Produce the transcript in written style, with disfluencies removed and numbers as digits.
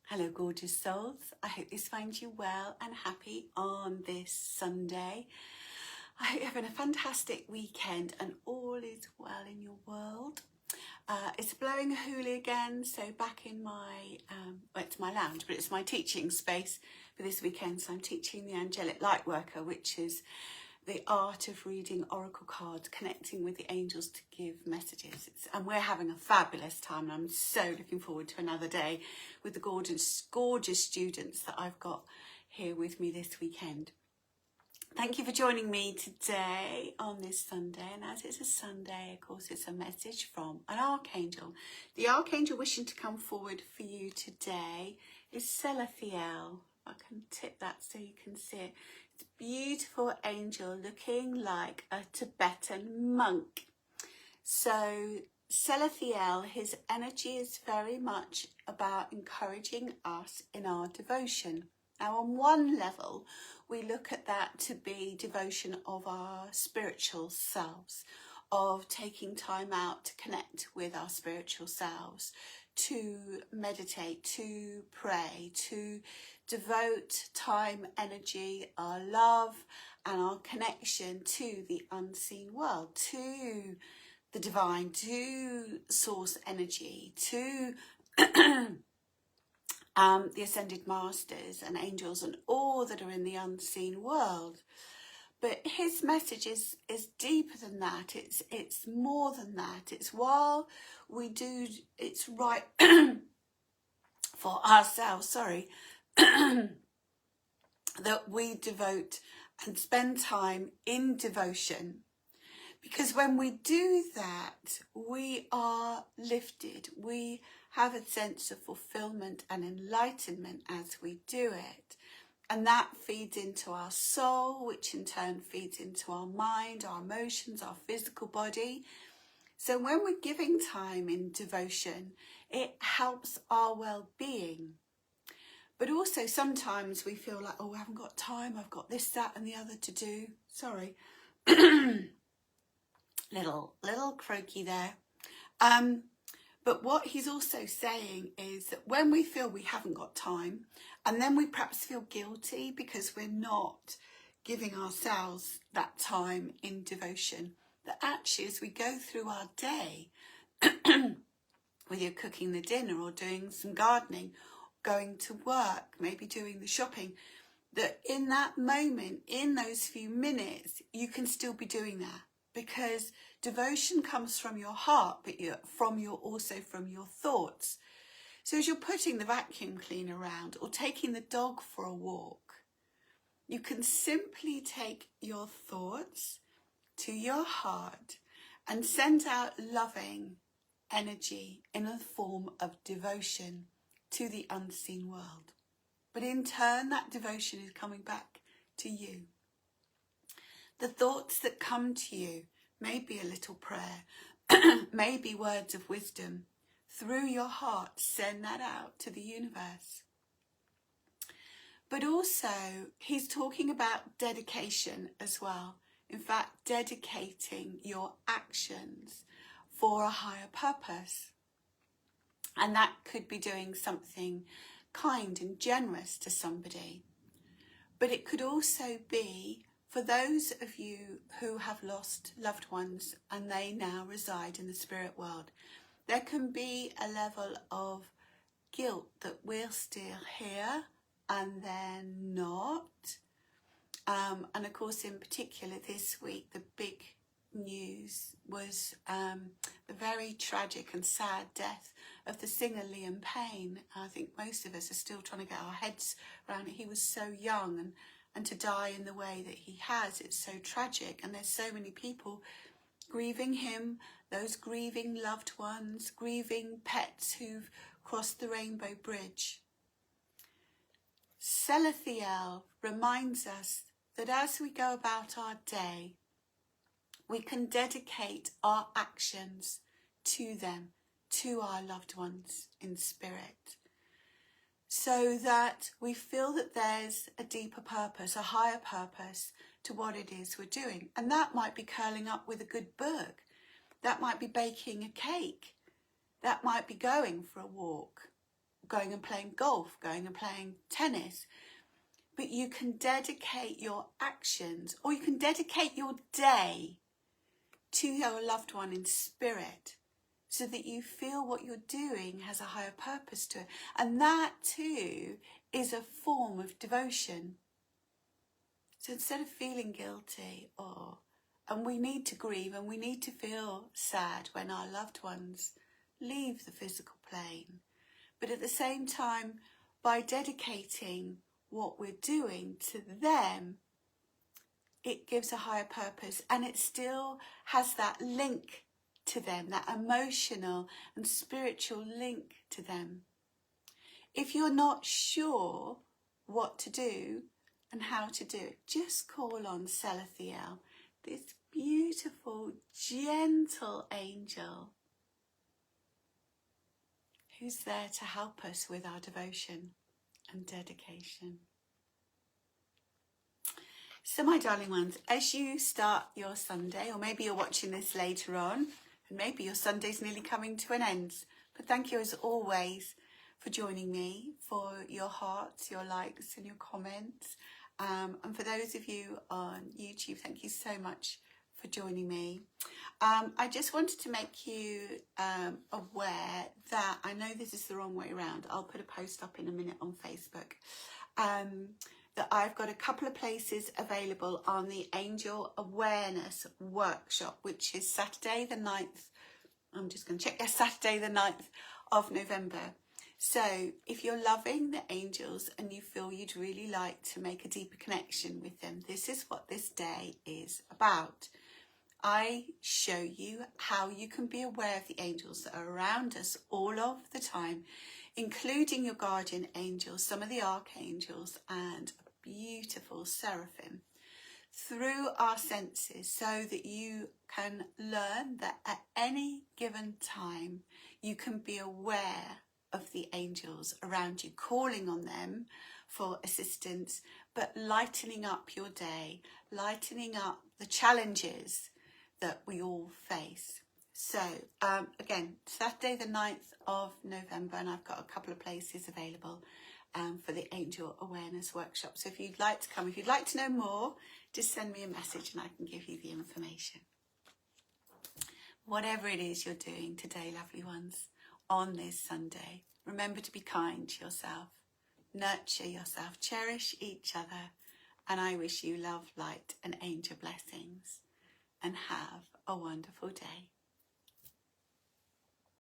Hello, gorgeous souls. I hope this finds you well and happy on this Sunday. I hope you're having a fantastic weekend and all is well in your world. It's blowing a hoolie again, so back in my, it's my lounge, but it's my teaching space for this weekend. So I'm teaching the Angelic Lightworker, which is the art of reading oracle cards, connecting with the angels to give messages. And we're having a fabulous time. I'm so looking forward to another day with the gorgeous students that I've got here with me this weekend. Thank you for joining me today on this Sunday. And as it's a Sunday, of course, it's a message from an Archangel. The Archangel wishing to come forward for you today is Selathiel. I can tip that so you can see it. It's a beautiful angel looking like a Tibetan monk. So Selathiel, his energy is very much about encouraging us in our devotion. Now, on one level, we look at that to be devotion of our spiritual selves, of taking time out to connect with our spiritual selves, to meditate, to pray, to devote time, energy, our love and our connection to the unseen world, to the divine, to source energy, to the ascended masters and angels and all that are in the unseen world. But his message is deeper than that. It's more than that. It's while we do, it's right for ourselves, that we devote and spend time in devotion. Because when we do that, we are lifted. We have a sense of fulfillment and enlightenment as we do it. And that feeds into our soul, which in turn feeds into our mind, our emotions, our physical body. So when we're giving time in devotion, it helps our well-being. But also sometimes we feel like, oh, I haven't got time. I've got this, that and the other to do. Sorry. little croaky there. But what he's also saying is that when we feel we haven't got time, and then we perhaps feel guilty because we're not giving ourselves that time in devotion, that actually as we go through our day, whether you're cooking the dinner or doing some gardening, going to work, maybe doing the shopping, that in that moment, in those few minutes, you can still be doing that. Because devotion comes from your heart, but also from your thoughts. So as you're putting the vacuum cleaner around or taking the dog for a walk, you can simply take your thoughts to your heart and send out loving energy in the form of devotion to the unseen world. But in turn, that devotion is coming back to you. The thoughts that come to you may be a little prayer, may be words of wisdom. Through your heart, send that out to the universe. But also, he's talking about dedication as well. In fact, dedicating your actions for a higher purpose. And that could be doing something kind and generous to somebody. But it could also be for those of you who have lost loved ones and they now reside in the spirit world. There can be a level of guilt that we're still here and they're not. And of course, in particular this week, the big news was the very tragic and sad death of the singer Liam Payne. I think most of us are still trying to get our heads around it. He was so young, and to die in the way that he has, it's so tragic. And there's so many people grieving him, those grieving loved ones, grieving pets who've crossed the Rainbow Bridge. Selathiel reminds us that as we go about our day, we can dedicate our actions to them, to our loved ones in spirit, so that we feel that there's a deeper purpose, a higher purpose to what it is we're doing. And that might be curling up with a good book. That might be baking a cake. That might be going for a walk. going and playing golf, going and playing tennis. But you can dedicate your actions, or you can dedicate your day to your loved one in spirit, so that you feel what you're doing has a higher purpose to it. And that too is a form of devotion. So instead of feeling guilty, and we need to grieve and we need to feel sad when our loved ones leave the physical plane. But at the same time, by dedicating what we're doing to them, it gives a higher purpose, and it still has that link to them, that emotional and spiritual link to them. If you're not sure what to do and how to do it, just call on Selathiel, this beautiful, gentle angel who's there to help us with our devotion and dedication. So my darling ones, as you start your Sunday, or maybe you're watching this later on, and maybe your Sunday's nearly coming to an end, but thank you as always for joining me, for your hearts, your likes and your comments. And for those of you on YouTube, thank you so much for joining me. I just wanted to make you aware that, I know this is the wrong way around, I'll put a post up in a minute on Facebook, that I've got a couple of places available on the Angel Awareness Workshop, which is Saturday the 9th, I'm just going to check, yes, Saturday the 9th of November. So if you're loving the angels and you feel you'd really like to make a deeper connection with them, this is what this day is about. I show you how you can be aware of the angels that are around us all of the time, including your guardian angels, some of the archangels, and a beautiful seraphim, through our senses, so that you can learn that at any given time you can be aware of the angels around you, calling on them for assistance, but lightening up your day, lightening up the challenges that we all face. So again, Saturday the 9th of November, and I've got a couple of places available for the Angel Awareness Workshop. So if you'd like to come, if you'd like to know more, just send me a message and I can give you the information. Whatever it is you're doing today, lovely ones, on this Sunday, remember to be kind to yourself, nurture yourself, cherish each other, and I wish you love, light and angel blessings, and have a wonderful day.